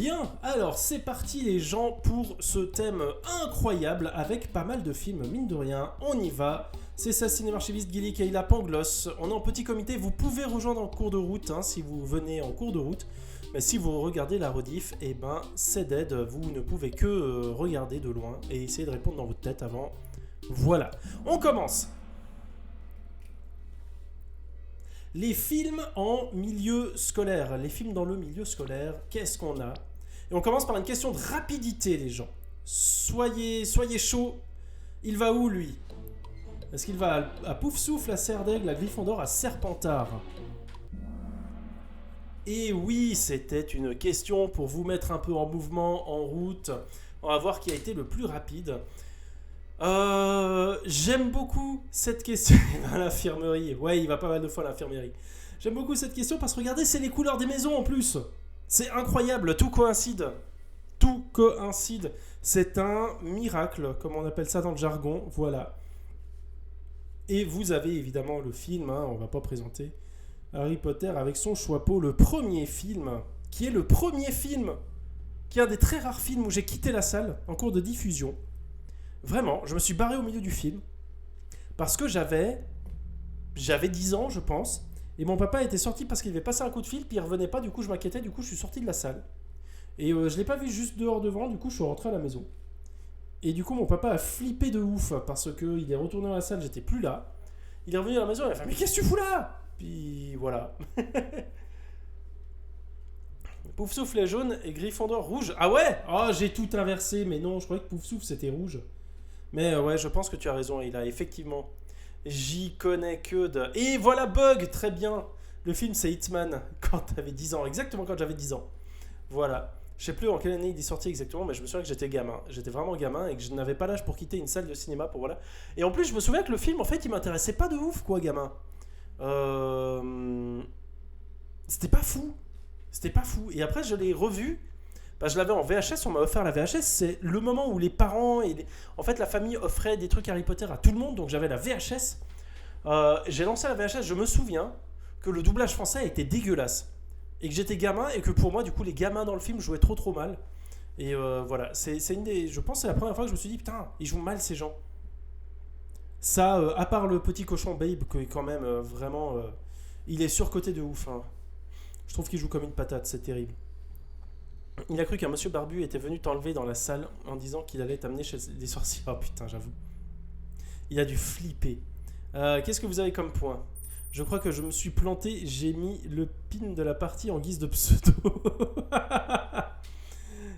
Bien, alors c'est parti les gens pour ce thème incroyable avec pas mal de films, mine de rien, on y va. C'est ça, Cinémarchiviste, Guili, Kayla, Pangloss. On est en petit comité, vous pouvez rejoindre en cours de route si vous venez en cours de route. Mais si vous regardez la rediff, eh ben c'est dead, vous ne pouvez que regarder de loin et essayer de répondre dans votre tête avant. Voilà, on commence. Les films en milieu scolaire, les films dans le milieu scolaire, qu'est-ce qu'on a? Et on commence par une question de rapidité, les gens. Soyez chauds. Il va où, lui? Est-ce qu'il va à Poufsouffle, à Serre d'Aigle, à Gryffondor, à Serpentard? Et oui, c'était une question pour vous mettre un peu en mouvement, en route. On va voir qui a été le plus rapide. J'aime beaucoup cette question. À l'infirmerie. Ouais, il va pas mal de fois à l'infirmerie. J'aime beaucoup cette question parce que regardez, c'est les couleurs des maisons en plus. C'est incroyable, tout coïncide. Tout coïncide. C'est un miracle, comme on appelle ça dans le jargon. Voilà. Et vous avez évidemment le film, on va pas présenter Harry Potter avec son chapeau, le premier film, qui est le premier film, qui est un des très rares films où j'ai quitté la salle en cours de diffusion. Vraiment, je me suis barré au milieu du film parce que j'avais 10 ans, je pense, et mon papa était sorti parce qu'il devait passer un coup de fil, puis il revenait pas, du coup je m'inquiétais, du coup je suis sorti de la salle. Et je l'ai pas vu juste dehors devant, du coup je suis rentré à la maison. Et du coup mon papa a flippé de ouf parce qu'il est retourné dans la salle, j'étais plus là. Il est revenu à la maison, il a fait « Mais qu'est-ce que tu fous là ?» Puis voilà. Poufsouffle est jaune et Gryffondor rouge. Ah ouais? Oh, j'ai tout inversé, mais non, je croyais que Poufsouffle c'était rouge. Mais ouais, je pense que tu as raison, il a effectivement. J'y connais que de. Et voilà Bug, très bien. Le film c'est Hitman, quand t'avais 10 ans, exactement quand j'avais 10 ans. Voilà. Je sais plus en quelle année il est sorti exactement, mais je me souviens que j'étais gamin. J'étais vraiment gamin et que je n'avais pas l'âge pour quitter une salle de cinéma pour voilà. Et en plus, je me souviens que le film, en fait, il m'intéressait pas de ouf, quoi, gamin. C'était pas fou. C'était pas fou. Et après, je l'ai revu. Bah, je l'avais en VHS, on m'a offert la VHS. C'est le moment où les parents et en fait la famille offrait des trucs Harry Potter à tout le monde. Donc j'avais la VHS. J'ai lancé la VHS. Je me souviens que le doublage français était dégueulasse. Et que j'étais gamin et que pour moi, du coup, les gamins dans le film jouaient trop mal. Et voilà. C'est une des. Je pense que c'est la première fois que je me suis dit, putain, ils jouent mal ces gens. Ça, à part le petit cochon Babe, qui est quand même vraiment. Il est surcoté de ouf. Je trouve qu'il joue comme une patate, c'est terrible. Il a cru qu'un monsieur barbu était venu t'enlever dans la salle en disant qu'il allait t'amener chez des sorciers. Oh putain, j'avoue. Il a dû flipper. Qu'est-ce que vous avez comme point? Je crois que je me suis planté. J'ai mis le pin de la partie en guise de pseudo.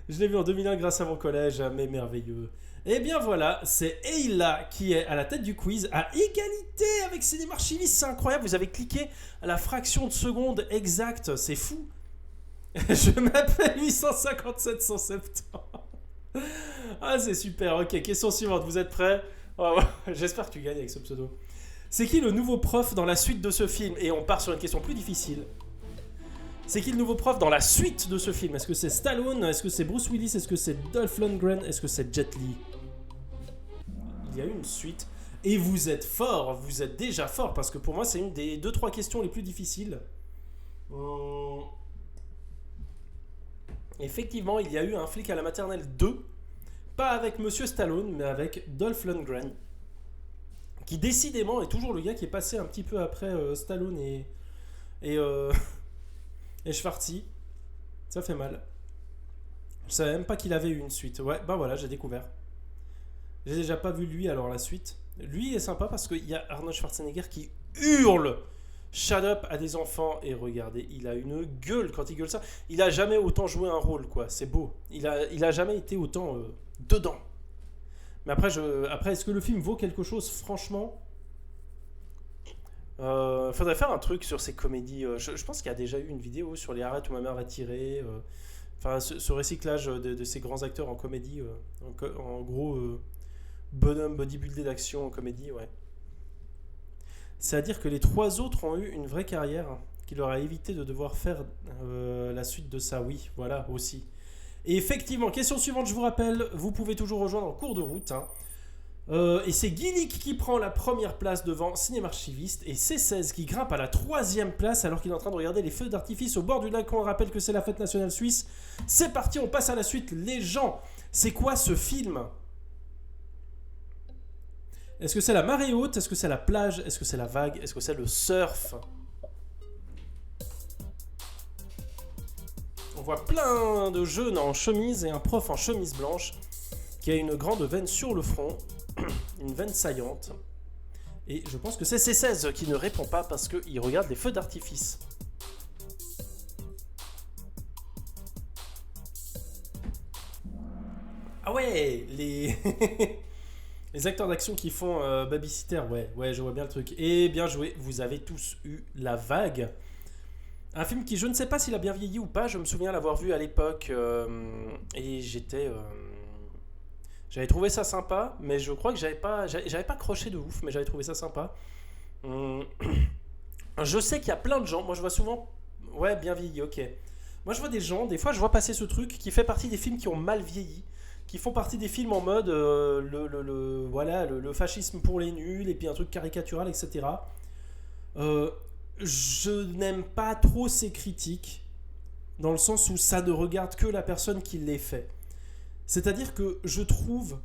Je l'ai vu en 2001 grâce à mon collège, mais merveilleux. Et bien voilà, c'est Eila qui est à la tête du quiz, à égalité avec Cinémarchiviste. C'est incroyable, vous avez cliqué à la fraction de seconde exacte, c'est fou. Je m'appelle 857 170. Ah, c'est super. Ok, question suivante. Vous êtes prêts? Oh, j'espère que tu gagnes avec ce pseudo. C'est qui le nouveau prof dans la suite de ce film? Et on part sur une question plus difficile. C'est qui le nouveau prof dans la suite de ce film? Est-ce que c'est Stallone? Est-ce que c'est Bruce Willis? Est-ce que c'est Dolph Lundgren? Est-ce que c'est Jet Li? Il y a eu une suite. Et vous êtes fort. Vous êtes déjà fort. Parce que pour moi, c'est une des 2-3 questions les plus difficiles. Effectivement, il y a eu un flic à la maternelle 2, pas avec Monsieur Stallone, mais avec Dolph Lundgren, qui décidément est toujours le gars qui est passé un petit peu après Stallone et, et Schwarzenegger. Ça fait mal. Je savais même pas qu'il avait eu une suite. Ouais, bah voilà, j'ai découvert. J'ai déjà pas vu lui, alors la suite. Lui est sympa parce qu'il y a Arnold Schwarzenegger qui hurle Shut up à des enfants. Et regardez, il a une gueule quand il gueule ça. Il a jamais autant joué un rôle, quoi. C'est beau. Il a jamais été autant dedans. Mais après, est-ce que le film vaut quelque chose? Franchement, faudrait faire un truc sur ces comédies. Je pense qu'il y a déjà eu une vidéo sur les arrêts où ma mère va tirer. Enfin, ce recyclage de ces grands acteurs en comédie. En gros, bonhomme bodybuildé d'action en comédie, ouais. C'est-à-dire que les 3 autres ont eu une vraie carrière qui leur a évité de devoir faire la suite de ça. Oui, voilà, aussi. Et effectivement, question suivante, je vous rappelle, vous pouvez toujours rejoindre en cours de route. Et c'est Guilic qui prend la première place devant Cinémarchiviste et C16 qui grimpe à la troisième place alors qu'il est en train de regarder les feux d'artifice au bord du lac. On rappelle que c'est la fête nationale suisse. C'est parti, on passe à la suite. Les gens, c'est quoi ce film? Est-ce que c'est la marée haute? Est-ce que c'est la plage? Est-ce que c'est la vague? Est-ce que c'est le surf? On voit plein de jeunes en chemise et un prof en chemise blanche qui a une grande veine sur le front, une veine saillante. Et je pense que c'est C16 qui ne répond pas parce qu'il regarde les feux d'artifice. Ah ouais, les... les acteurs d'action qui font Babysitter, ouais, je vois bien le truc. Et bien joué, vous avez tous eu La Vague. Un film qui, je ne sais pas s'il a bien vieilli ou pas, je me souviens l'avoir vu à l'époque et j'avais trouvé ça sympa, mais je crois que j'avais pas accroché de ouf, mais j'avais trouvé ça sympa. Je sais qu'il y a plein de gens, moi je vois souvent, ouais, bien vieilli, ok. Moi je vois des gens, des fois je vois passer ce truc qui fait partie des films qui ont mal vieilli, qui font partie des films en mode voilà, le fascisme pour les nuls, et puis un truc caricatural, etc. Je n'aime pas trop ces critiques, dans le sens où ça ne regarde que la personne qui les fait. C'est-à-dire que je trouve,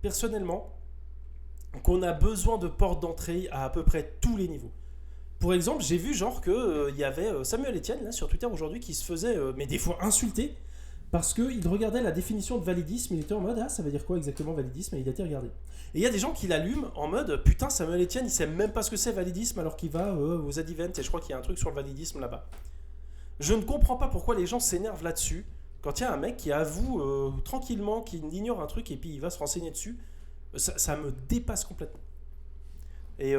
personnellement, qu'on a besoin de portes d'entrée à peu près tous les niveaux. Pour exemple, j'ai vu genre que y avait Samuel Etienne là sur Twitter aujourd'hui qui se faisait, mais des fois insulter, parce qu'il regardait la définition de validisme, il était en mode ah ça veut dire quoi exactement validisme, et il a été regardé. Et il y a des gens qui l'allument en mode putain Samuel Etienne il sait même pas ce que c'est validisme alors qu'il va aux Advent et je crois qu'il y a un truc sur le validisme là-bas. Je ne comprends pas pourquoi les gens s'énervent là-dessus quand il y a un mec qui avoue tranquillement qu'il ignore un truc et puis il va se renseigner dessus. Ça me dépasse complètement. Et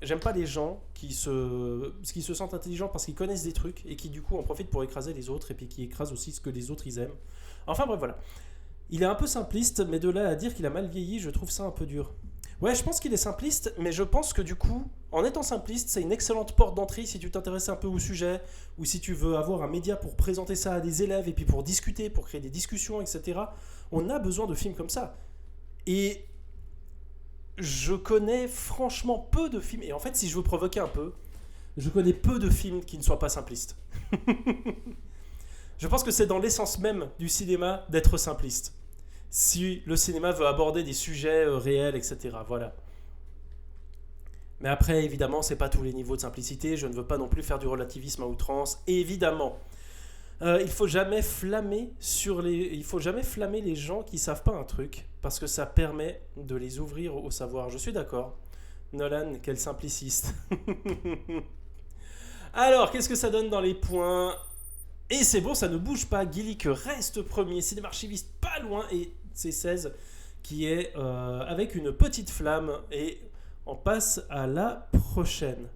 j'aime pas les gens qui se sentent intelligents parce qu'ils connaissent des trucs et qui du coup en profitent pour écraser les autres et puis qui écrasent aussi ce que les autres ils aiment. Enfin bref voilà. Il est un peu simpliste, mais de là à dire qu'il a mal vieilli, je trouve ça un peu dur. Ouais, je pense qu'il est simpliste, mais je pense que du coup, en étant simpliste, c'est une excellente porte d'entrée si tu t'intéresses un peu au sujet, ou si tu veux avoir un média pour présenter ça à des élèves, et puis pour discuter, pour créer des discussions, etc. On a besoin de films comme ça. Et je connais franchement peu de films, et en fait, si je veux provoquer un peu, je connais peu de films qui ne soient pas simplistes. Je pense que c'est dans l'essence même du cinéma d'être simpliste. Si le cinéma veut aborder des sujets réels, etc. Voilà. Mais après, évidemment, c'est pas tous les niveaux de simplicité. Je ne veux pas non plus faire du relativisme à outrance. Et évidemment, il faut jamais flammer les gens qui savent pas un truc, parce que ça permet de les ouvrir au savoir. Je suis d'accord. Nolan, quel simpliciste. Alors, qu'est-ce que ça donne dans les points? Et c'est bon, ça ne bouge pas. Guilic reste premier. Cinémarchiviste pas loin. Et C16 qui est avec une petite flamme. Et on passe à la prochaine.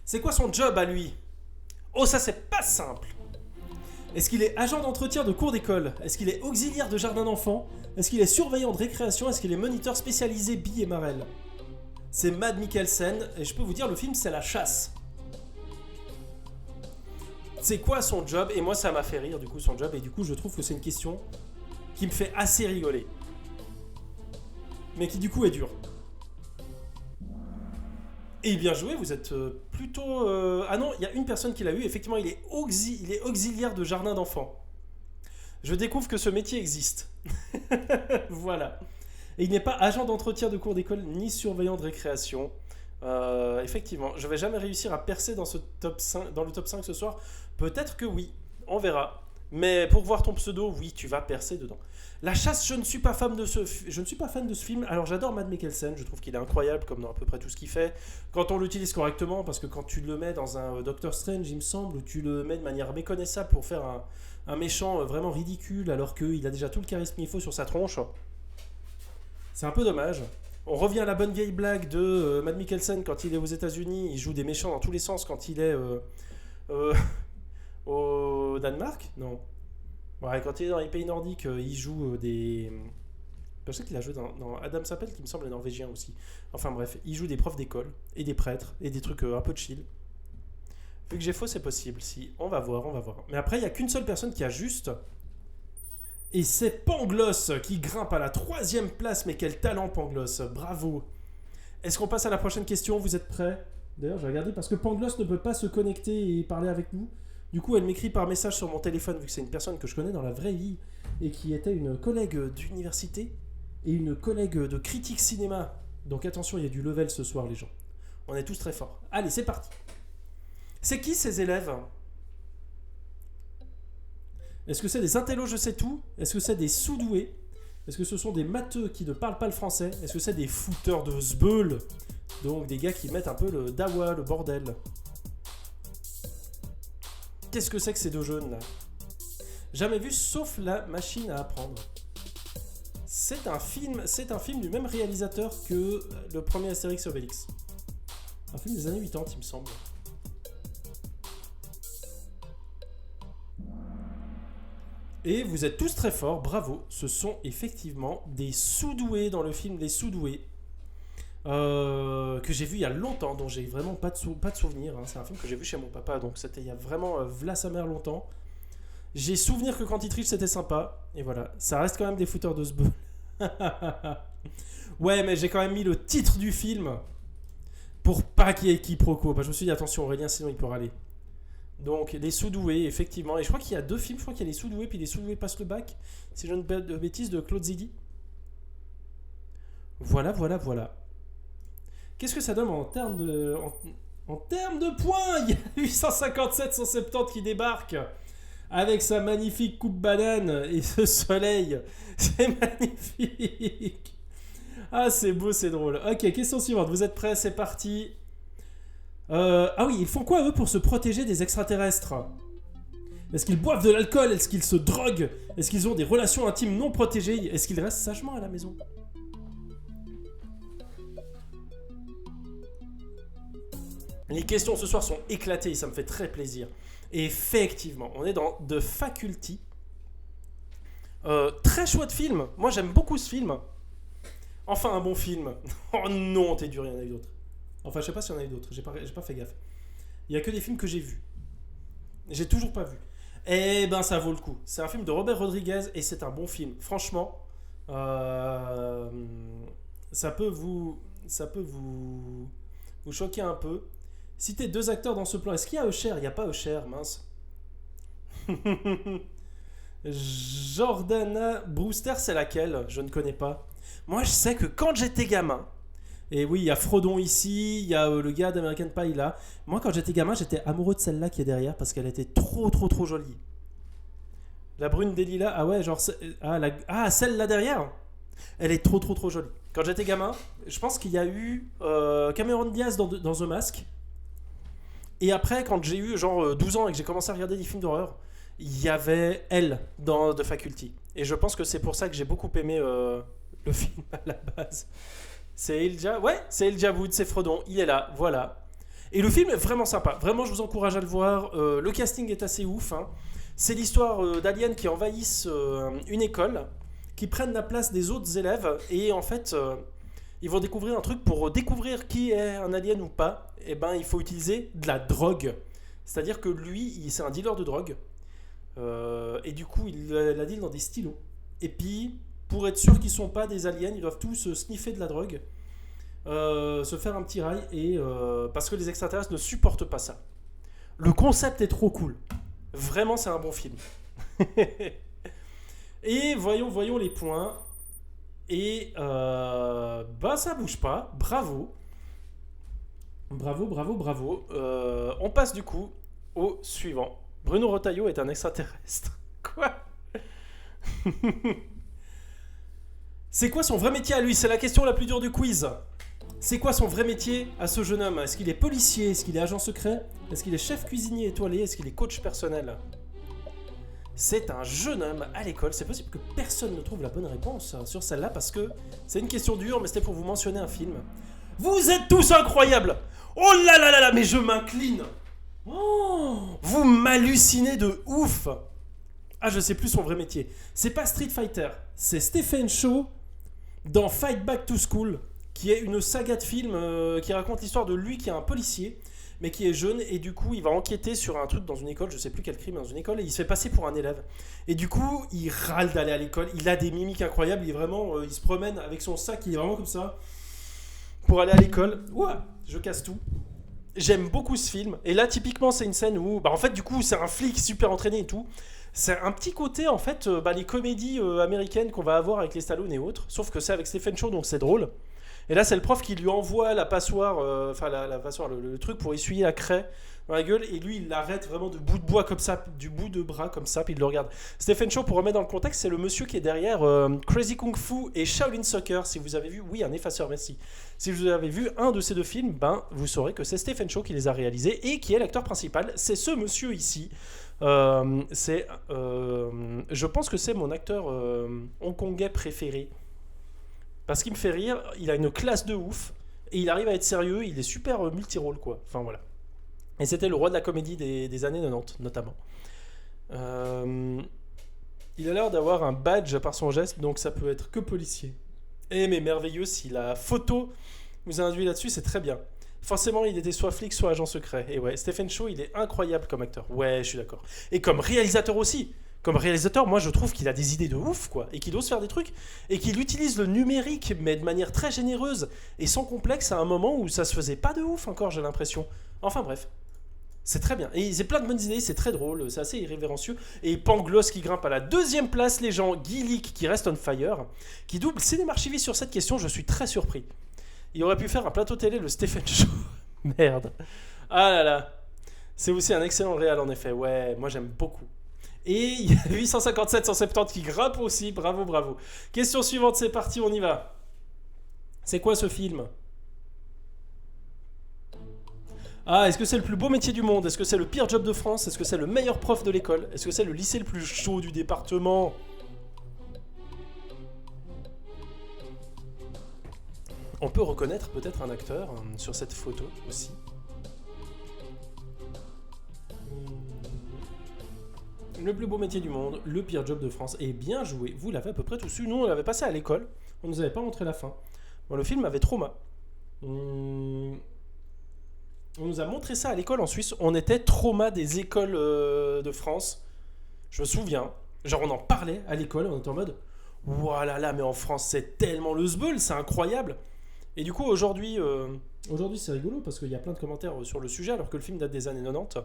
C'est quoi son job à lui? Oh, ça c'est pas simple. Est-ce qu'il est agent d'entretien de cours d'école? Est-ce qu'il est auxiliaire de jardin d'enfants? Est-ce qu'il est surveillant de récréation? Est-ce qu'il est moniteur spécialisé billes et marelles? C'est Mads Mikkelsen. Et je peux vous dire, le film c'est La Chasse. C'est quoi son job? Et moi ça m'a fait rire du coup son job, et du coup je trouve que c'est une question qui me fait assez rigoler, mais qui du coup est dure. Et bien joué, vous êtes plutôt... Ah non, il y a une personne qui l'a eu, effectivement il est auxiliaire de jardin d'enfants. Je découvre que ce métier existe. Voilà. Et il n'est pas agent d'entretien de cours d'école ni surveillant de récréation. Effectivement, je vais jamais réussir à percer dans le top 5 ce soir. Peut-être que oui, on verra. Mais pour voir ton pseudo, oui, tu vas percer dedans. La Chasse, je ne suis pas fan de ce film. Alors j'adore Mads Mikkelsen, je trouve qu'il est incroyable comme dans à peu près tout ce qu'il fait. Quand on l'utilise correctement, parce que quand tu le mets dans un Doctor Strange, il me semble, ou tu le mets de manière méconnaissable pour faire un méchant vraiment ridicule, alors qu'il a déjà tout le charisme qu'il faut sur sa tronche, c'est un peu dommage. On revient à la bonne vieille blague de Mads Mikkelsen quand il est aux États-Unis, il joue des méchants dans tous les sens quand il est au Danemark. Non. Ouais, quand il est dans les pays nordiques, il joue des. Je sais qu'il a joué dans Adam S'appelle, qui me semble est norvégien aussi. Enfin bref, il joue des profs d'école et des prêtres et des trucs un peu de chill. Vu que j'ai faux, c'est possible. Si, on va voir. Mais après, il n'y a qu'une seule personne qui a juste Et c'est Pangloss qui grimpe à la 3e place. Mais quel talent, Pangloss. Bravo. Est-ce qu'on passe à la prochaine question? Vous êtes prêts? D'ailleurs, j'ai regardé parce que Pangloss ne peut pas se connecter et parler avec nous. Du coup, elle m'écrit par message sur mon téléphone, vu que c'est une personne que je connais dans la vraie vie et qui était une collègue d'université et une collègue de critique cinéma. Donc attention, il y a du level ce soir, les gens. On est tous très forts. Allez, c'est parti. C'est qui ces élèves? Est-ce que c'est des intellos, je sais tout? Est-ce que c'est des sous-doués? Est-ce que ce sont des matheux qui ne parlent pas le français? Est-ce que c'est des fouteurs de zbeul? Donc des gars qui mettent un peu le dawa, le bordel. Qu'est-ce que c'est que ces deux jeunes là? Jamais vu sauf la machine à apprendre. C'est un film du même réalisateur que le premier Astérix Obélix. Un film des années 80, il me semble. Et vous êtes tous très forts, bravo. Ce sont effectivement des sous-doués dans le film Les Sous-doués. Que j'ai vu il y a longtemps, dont j'ai vraiment pas de souvenir. Hein. C'est un film que j'ai vu chez mon papa, donc c'était il y a vraiment v'là sa mère longtemps. J'ai souvenir que quand il triche, c'était sympa. Et voilà, ça reste quand même des fouteurs de sbeul. Ouais, mais j'ai quand même mis le titre du film pour pas qu'il y ait quiproquo. Je me suis dit, attention Aurélien, sinon il peut râler. Donc, Les Sous-doués, effectivement. Et je crois qu'il y a 2 films. Je crois qu'il y a Les Sous-doués, puis Les Sous-doués passent le bac. Si je ne dis pas de bêtises, de Claude Zidi. Voilà. Qu'est-ce que ça donne en termes de points? Il y a 857, 170 qui débarquent avec sa magnifique coupe banane et ce soleil. C'est magnifique. Ah, c'est beau, c'est drôle. Ok, question suivante. Vous êtes prêts? C'est parti. Ah oui, ils font quoi eux pour se protéger des extraterrestres? Est-ce qu'ils boivent de l'alcool? Est-ce qu'ils se droguent? Est-ce qu'ils ont des relations intimes non protégées? Est-ce qu'ils restent sagement à la maison? Les questions ce soir sont éclatées et ça me fait très plaisir. Et effectivement, on est dans The Faculty. Très chouette film. Moi j'aime beaucoup ce film. Enfin un bon film. Oh non, t'es dur, il y en a eu d'autres. Enfin, je sais pas s'il y en a eu d'autres, j'ai pas fait gaffe. Il y a que des films que j'ai vus. J'ai toujours pas vu. Eh ben, ça vaut le coup. C'est un film de Robert Rodriguez et c'est un bon film. Franchement, ça peut vous choquer un peu. Citez 2 acteurs dans ce plan. Est-ce qu'il y a Usher? Il n'y a pas Usher, mince. Jordana Brewster, c'est laquelle? Je ne connais pas. Moi, je sais que quand j'étais gamin, et oui, il y a Frodon ici, il y a le gars d'American Pie là. Moi, quand j'étais gamin, j'étais amoureux de celle-là qui est derrière parce qu'elle était trop jolie. La brune des lilas, ah ouais, genre... celle-là derrière, elle est trop jolie. Quand j'étais gamin, je pense qu'il y a eu Cameron Diaz dans The Mask. Et après, quand j'ai eu genre 12 ans et que j'ai commencé à regarder des films d'horreur, il y avait elle dans The Faculty. Et je pense que c'est pour ça que j'ai beaucoup aimé le film à la base. C'est Elijah, ouais, c'est Elijah Wood, c'est Frodon, il est là, voilà. Et le film est vraiment sympa, vraiment je vous encourage à le voir. Le casting est assez ouf, hein. C'est l'histoire d'aliens qui envahissent une école, qui prennent la place des autres élèves, et en fait, ils vont découvrir un truc pour découvrir qui est un alien ou pas. Et ben, il faut utiliser de la drogue. C'est-à-dire que lui, c'est un dealer de drogue, et du coup, il la deal dans des stylos. Et puis, pour être sûr qu'ils ne sont pas des aliens, ils doivent tous sniffer de la drogue, se faire un petit rail, et parce que les extraterrestres ne supportent pas ça. Le concept est trop cool. Vraiment, c'est un bon film. Et voyons les points. Et ça bouge pas. Bravo. Bravo. On passe du coup au suivant. Bruno Retailleau est un extraterrestre. Quoi? C'est quoi son vrai métier à lui? C'est la question la plus dure du quiz. C'est quoi son vrai métier à ce jeune homme? Est-ce qu'il est policier? Est-ce qu'il est agent secret? Est-ce qu'il est chef cuisinier étoilé? Est-ce qu'il est coach personnel? C'est un jeune homme à l'école. C'est possible que personne ne trouve la bonne réponse sur celle-là parce que c'est une question dure, mais c'était pour vous mentionner un film. Vous êtes tous incroyables! Oh là là là là, mais je m'incline! Oh, vous m'hallucinez de ouf! Ah, je sais plus son vrai métier. C'est pas Street Fighter, c'est Stephen Chow dans Fight Back to School, qui est une saga de films qui raconte l'histoire de lui qui est un policier, mais qui est jeune, et du coup il va enquêter sur un truc dans une école, je sais plus quel crime, dans une école, et il se fait passer pour un élève. Et du coup il râle d'aller à l'école, il a des mimiques incroyables, il est vraiment, il se promène avec son sac, il est vraiment comme ça, pour aller à l'école. Ouah, je casse tout. J'aime beaucoup ce film, et là typiquement c'est une scène où, bah en fait du coup c'est un flic super entraîné et tout. C'est un petit côté en fait, les comédies américaines qu'on va avoir avec les Stallone et autres, sauf que c'est avec Stephen Chow donc c'est drôle. Et là, c'est le prof qui lui envoie la passoire, la passoire, le truc pour essuyer la craie dans la gueule, et lui, il l'arrête vraiment de bout de bois comme ça, du bout de bras comme ça, puis il le regarde. Stephen Chow, pour remettre dans le contexte, c'est le monsieur qui est derrière Crazy Kung Fu et Shaolin Soccer. Si vous avez vu, oui, un effaceur, merci. Si vous avez vu un de ces deux films, ben, vous saurez que c'est Stephen Chow qui les a réalisés et qui est l'acteur principal. C'est ce monsieur ici. Je pense que c'est mon acteur hongkongais préféré. Parce qu'il me fait rire, il a une classe de ouf, et il arrive à être sérieux, il est super multi-rôle, quoi. Enfin, voilà. Et c'était le roi de la comédie des années 90, notamment. Il a l'air d'avoir un badge par son geste, donc ça peut être que policier. Et mais merveilleux, si la photo vous a induit là-dessus, c'est très bien. Forcément, il était soit flic, soit agent secret. Et ouais, Stephen Chow, il est incroyable comme acteur. Ouais, je suis d'accord. Et comme réalisateur aussi. Comme réalisateur, moi je trouve qu'il a des idées de ouf, quoi, et qu'il ose faire des trucs, et qu'il utilise le numérique, mais de manière très généreuse et sans complexe à un moment où ça se faisait pas de ouf encore, j'ai l'impression. Enfin bref, c'est très bien. Et c'est plein de bonnes idées, c'est très drôle, c'est assez irrévérencieux. Et Pangloss qui grimpe à la deuxième place, les gens, Guy Leak qui reste on fire, qui double Cinéma Archiviste sur cette question, je suis très surpris. Il aurait pu faire un plateau télé, le Stephen Chow. Merde. Ah là là. C'est aussi un excellent réal en effet, ouais, moi j'aime beaucoup. Et il y a 857 170 qui grimpent aussi, bravo, bravo. Question suivante, c'est parti, on y va. C'est quoi ce film? Ah, est-ce que c'est le plus beau métier du monde? Est-ce que c'est le pire job de France? Est-ce que c'est le meilleur prof de l'école? Est-ce que c'est le lycée le plus chaud du département? On peut reconnaître peut-être un acteur sur cette photo aussi. Le plus beau métier du monde, le pire job de France. Et bien joué, vous l'avez à peu près tous su. Nous, on l'avait passé à l'école, on nous avait pas montré la fin. Bon, le film avait trauma. On nous a montré ça à l'école en Suisse. On était trauma des écoles de France. Je me souviens. Genre, on en parlait à l'école. On était en mode, voilà là, mais en France, c'est tellement le sbeul, c'est incroyable. Et du coup, aujourd'hui, c'est rigolo parce qu'il y a plein de commentaires sur le sujet, alors que le film date des années 90.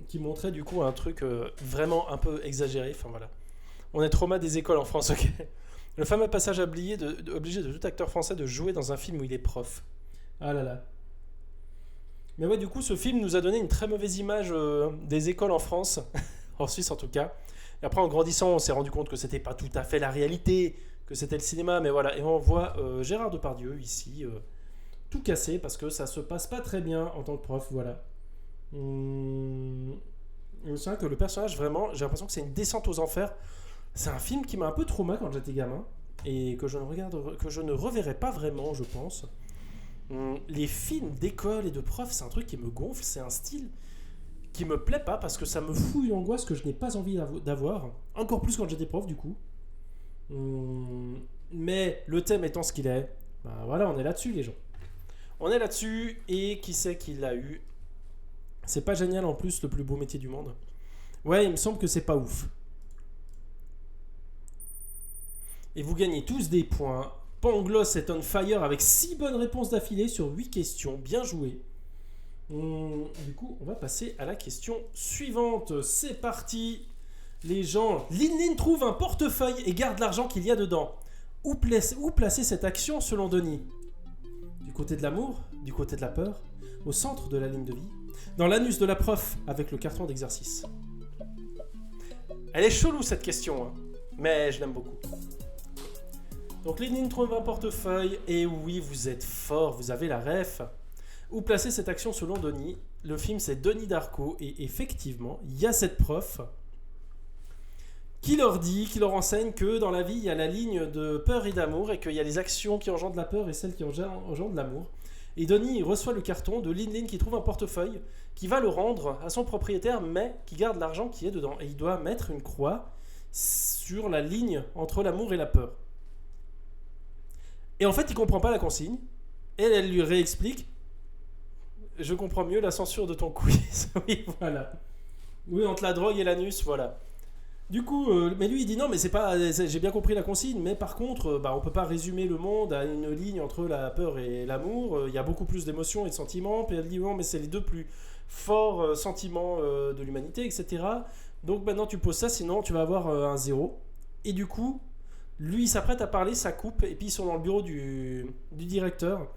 Qui montrait du coup un truc vraiment un peu exagéré. Enfin voilà. On est trauma des écoles en France, ok. Le fameux passage obligé de tout acteur français de jouer dans un film où il est prof. Ah là là. Mais ouais, du coup, ce film nous a donné une très mauvaise image des écoles en France, en Suisse en tout cas. Et après, en grandissant, on s'est rendu compte que c'était pas tout à fait la réalité, que c'était le cinéma, mais voilà. Et on voit Gérard Depardieu ici, tout cassé parce que ça se passe pas très bien en tant que prof, voilà. C'est vrai que le personnage, vraiment, j'ai l'impression que c'est une descente aux enfers. C'est un film qui m'a un peu trauma quand j'étais gamin et que je ne reverrai pas vraiment, je pense. Les films d'école et de prof, c'est un truc qui me gonfle, c'est un style qui me plaît pas parce que ça me fout une angoisse que je n'ai pas envie d'avoir, encore plus quand j'étais prof du coup. Mais le thème étant ce qu'il est, bah voilà, on est là-dessus les gens. On est là-dessus et qui c'est qui l'a eu? C'est pas génial en plus, le plus beau métier du monde. Ouais, il me semble que c'est pas ouf. Et vous gagnez tous des points. Pangloss est on fire avec 6 bonnes réponses d'affilée sur 8 questions. Bien joué. Du coup, on va passer à la question suivante. C'est parti. Les gens, Lin trouve un portefeuille et garde l'argent qu'il y a dedans. Où placer cette action selon Denis? Du côté de l'amour? Du côté de la peur? Au centre de la ligne de vie? Dans l'anus de la prof avec le carton d'exercice? Elle est chelou cette question, hein, mais je l'aime beaucoup. Donc Lénine trouve un portefeuille, et oui, vous êtes fort, vous avez la ref. Où placer cette action selon Denis? Le film c'est Denis Darko, et effectivement, il y a cette prof qui leur enseigne que dans la vie, il y a la ligne de peur et d'amour, et qu'il y a les actions qui engendrent la peur et celles qui engendrent l'amour. Et Denis il reçoit le carton de Lin qui trouve un portefeuille, qui va le rendre à son propriétaire, mais qui garde l'argent qui est dedans. Et il doit mettre une croix sur la ligne entre l'amour et la peur. Et en fait, il comprend pas la consigne. Elle lui réexplique. Je comprends mieux la censure de ton quiz. Oui, voilà. Oui, entre la drogue et l'anus, voilà. Du coup, mais lui il dit non, mais c'est pas, j'ai bien compris la consigne, mais par contre, bah, on peut pas résumer le monde à une ligne entre la peur et l'amour. Il y a beaucoup plus d'émotions et de sentiments. Puis elle dit non, mais c'est les deux plus forts sentiments de l'humanité, etc. Donc maintenant tu poses ça, sinon tu vas avoir un zéro. Et du coup, lui il s'apprête à parler, ça coupe, et puis ils sont dans le bureau du directeur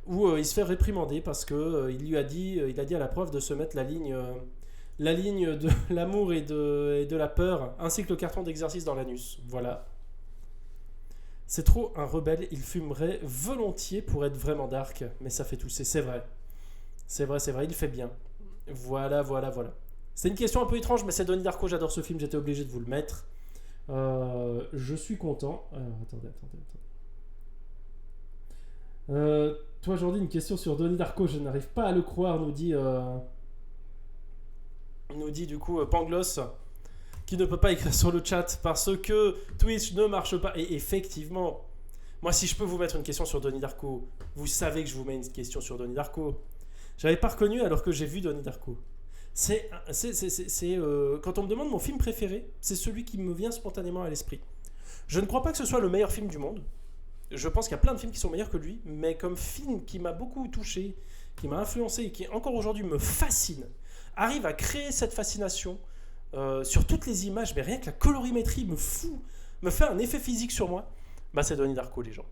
où il se fait réprimander parce que il a dit à la prof de se mettre la ligne de l'amour et de la peur, ainsi que le carton d'exercice dans l'anus. Voilà. C'est trop un rebelle, il fumerait volontiers pour être vraiment dark, mais ça fait tousser, c'est vrai. C'est vrai, il fait bien. Voilà, voilà, voilà. C'est une question un peu étrange, mais c'est Donnie Darko, j'adore ce film, j'étais obligé de vous le mettre. Je suis content. Alors, attendez. Toi, Jordi, une question sur Donnie Darko, je n'arrive pas à le croire, nous dit du coup Pangloss, qui ne peut pas écrire sur le chat parce que Twitch ne marche pas. Et effectivement, moi, si je peux vous mettre une question sur Donnie Darko, vous savez que je vous mets une question sur Donnie Darko. J'avais pas reconnu alors que j'ai vu Donnie Darko. Quand on me demande mon film préféré, c'est celui qui me vient spontanément à l'esprit. Je ne crois pas que ce soit le meilleur film du monde. Je pense qu'il y a plein de films qui sont meilleurs que lui, mais comme film qui m'a beaucoup touché, qui m'a influencé et qui encore aujourd'hui me fascine, arrive à créer cette fascination sur toutes les images, mais rien que la colorimétrie me fait un effet physique sur moi, bah c'est Donnie Darko, les gens.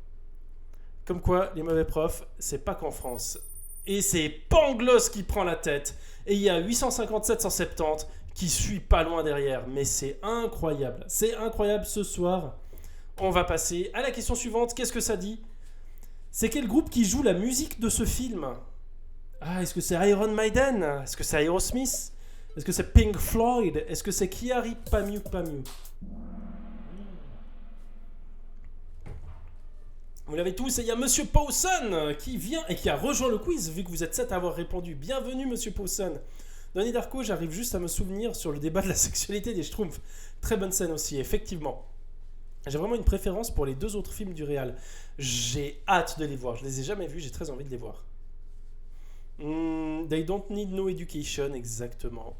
Comme quoi, les mauvais profs, c'est pas qu'en France. Et c'est Pangloss qui prend la tête. Et il y a 850-770 qui suit pas loin derrière. Mais c'est incroyable. C'est incroyable ce soir. On va passer à la question suivante. Qu'est-ce que ça dit? C'est quel groupe qui joue la musique de ce film? Ah, est-ce que c'est Iron Maiden? Est-ce que c'est Aerosmith? Est-ce que c'est Pink Floyd? Est-ce que c'est Kiari Pamiu Pamiu? Vous l'avez tous, et il y a Monsieur Pawson qui vient et qui a rejoint le quiz, vu que vous êtes 7 à avoir répondu. Bienvenue, Monsieur Pawson. Donnie Darko, j'arrive juste à me souvenir sur le débat de la sexualité des Schtroumpfs. Très bonne scène aussi, effectivement. J'ai vraiment une préférence pour les deux autres films du réal. J'ai hâte de les voir. Je les ai jamais vus, j'ai très envie de les voir. They don't need no education, exactement.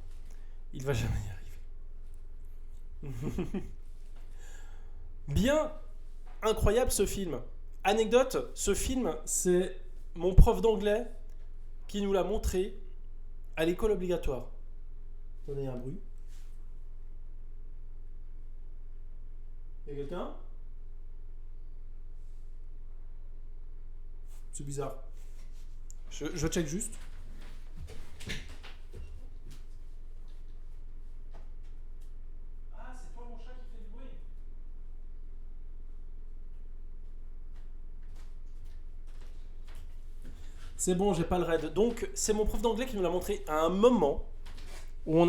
Il va jamais y arriver. Bien incroyable ce film. Anecdote, ce film, c'est mon prof d'anglais qui nous l'a montré à l'école obligatoire. Attendez, un bruit. Y'a quelqu'un? C'est bizarre. Je check juste. Ah, c'est toi mon chat qui fait du bruit. C'est bon, j'ai pas le raid. Donc, c'est mon prof d'anglais qui nous l'a montré à un moment où on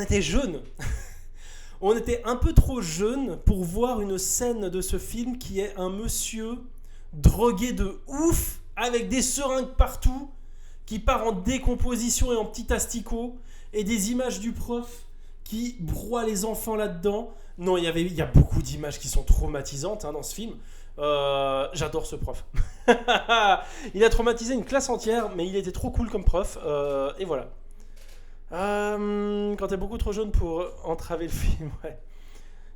était jeunes. On était un peu trop jeunes pour voir une scène de ce film qui est un monsieur drogué de ouf, avec des seringues partout, qui part en décomposition et en petits asticots, et des images du prof qui broie les enfants là-dedans. Non, il y a beaucoup d'images qui sont traumatisantes dans ce film. J'adore ce prof. Il a traumatisé une classe entière, mais il était trop cool comme prof. Et voilà. Quand t'es beaucoup trop jeune pour entraver le film, ouais.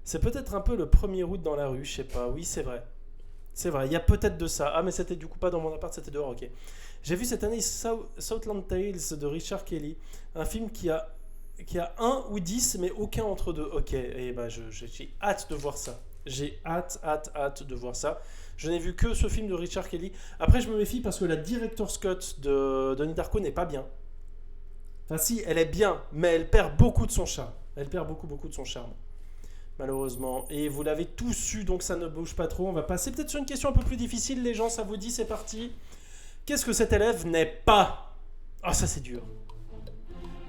C'est peut-être un peu le premier route dans la rue, je sais pas. Oui, c'est vrai. C'est vrai, il y a peut-être de ça. Ah, mais c'était du coup pas dans mon appart, c'était dehors, ok. J'ai vu cette année Southland Tales de Richard Kelly, un film qui a 1 ou 10, mais aucun entre deux. Ok, et bah j'ai hâte de voir ça. J'ai hâte de voir ça. Je n'ai vu que ce film de Richard Kelly. Après, je me méfie parce que la Director's Cut de Donnie Darko n'est pas bien. Enfin, si, elle est bien, mais elle perd beaucoup de son charme. Elle perd beaucoup de son charme. Malheureusement. Et vous l'avez tous eu, donc ça ne bouge pas trop. On va passer peut-être sur une question un peu plus difficile, les gens, ça vous dit, c'est parti. Qu'est-ce que cet élève n'est pas? Ah, ça c'est dur.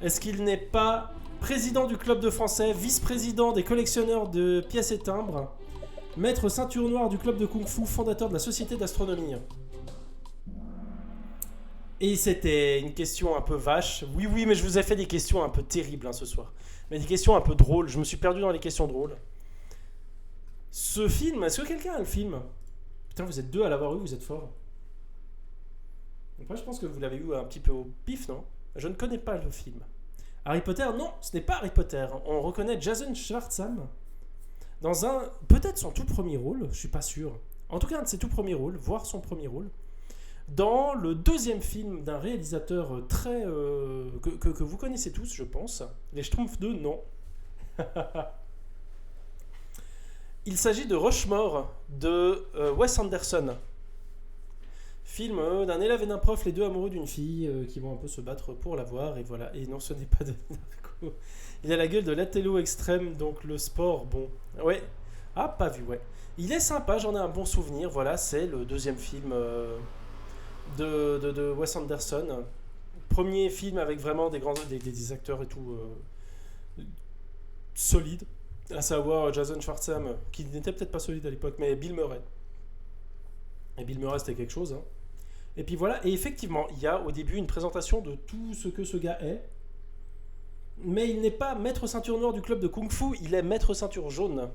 Est-ce qu'il n'est pas président du club de français, vice-président des collectionneurs de pièces et timbres, maître ceinture noire du club de kung-fu, fondateur de la société d'astronomie? Et c'était une question un peu vache. Oui, mais je vous ai fait des questions un peu terribles ce soir. Mais des questions un peu drôles. Je me suis perdu dans les questions drôles. Ce film, est-ce que quelqu'un a le film? Putain, vous êtes deux à l'avoir eu, vous êtes fort. Après, je pense que vous l'avez eu un petit peu au pif, non? Je ne connais pas le film. Harry Potter, non, ce n'est pas Harry Potter. On reconnaît Jason Schwartzman dans un, peut-être son tout premier rôle, je suis pas sûr. En tout cas, un de ses tout premiers rôles, voire son premier rôle, dans le deuxième film d'un réalisateur très que vous connaissez tous, je pense. Les Schtroumpfs 2, non. Il s'agit de Rushmore de Wes Anderson. Film d'un élève et d'un prof, les deux amoureux d'une fille qui vont un peu se battre pour l'avoir. Et voilà. Et non, ce n'est pas de Narco. Il a la gueule de l'atello extrême, donc le sport, bon. Ouais. Ah, pas vu, ouais. Il est sympa, j'en ai un bon souvenir. Voilà, c'est le deuxième film de Wes Anderson. Premier film avec vraiment des acteurs et tout solides. À savoir Jason Schwartzman, qui n'était peut-être pas solide à l'époque, mais Bill Murray. Et Bill Murray, c'était quelque chose, hein. Et puis voilà, et effectivement, il y a au début une présentation de tout ce que ce gars est. Mais il n'est pas maître ceinture noire du club de Kung Fu, il est maître ceinture jaune.